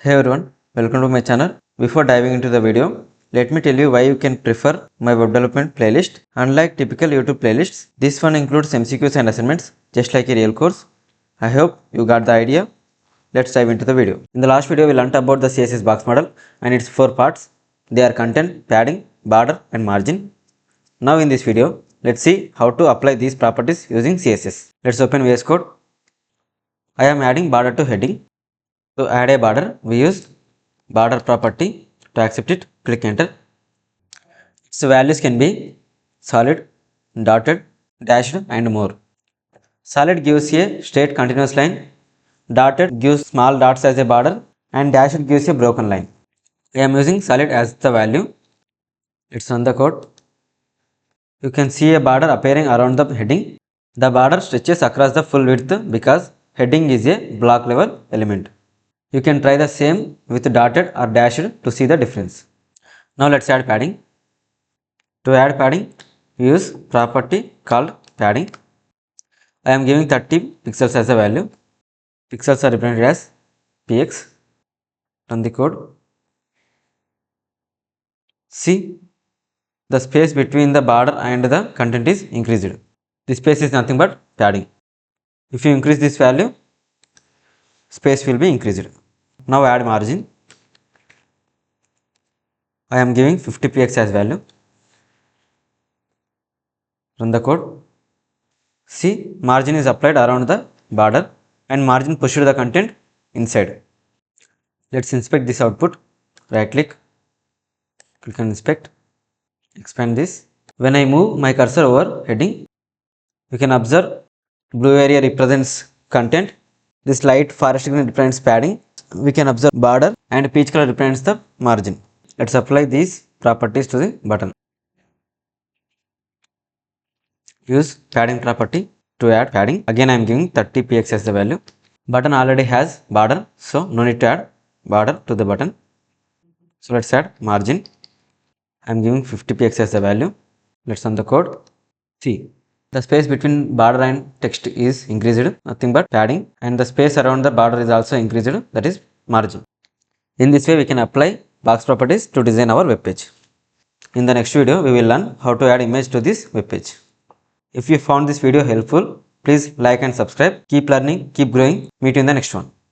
Hey everyone, welcome to my channel. Before diving into the video, let me tell you why you can prefer my web development playlist. Unlike typical YouTube playlists, this one includes MCQs and assignments just like a real course. I hope you got the idea. Let's dive into the video. In the last video, we learned about the CSS box model and its 4 parts. They are content, padding, border and margin. Now in this video, let's see how to apply these properties using CSS. Let's open VS Code. I am adding border to heading. To add a border, we use border property. To accept it, click enter. Its values can be solid, dotted, dashed and more. Solid gives a straight continuous line, dotted gives small dots as a border and dashed gives a broken line. I am using solid as the value. Let's run the code. You can see a border appearing around the heading. The border stretches across the full width because heading is a block level element. You can try the same with dotted or dashed to see the difference. Now let's add padding. To add padding, we use property called padding. I am giving 30 pixels as a value. Pixels are represented as px. Run the code. See, the space between the border and the content is increased. This space is nothing but padding. If you increase this value, space will be increased. Now add margin. I am giving 50 px as value. Run the code. See, margin is applied around the border and margin pushed the content inside. Let's inspect this output. Right click, click on inspect, expand this. When I move my cursor over heading, you can observe blue area represents content. This light forest green represents padding. We can observe border and peach color represents the margin. Let's apply these properties to the button. Use padding property to add padding. Again I am giving 30 px as the value. Button already has border, so no need to add border to the button. So let's add margin. I am giving 50 px as the value. Let's run the code. See, the space between border and text is increased, nothing but padding, and the space around the border is also increased, that is margin. In this way, we can apply box properties to design our web page. In the next video, we will learn how to add image to this web page. If you found this video helpful, please like and subscribe. Keep learning, keep growing. Meet you in the next one.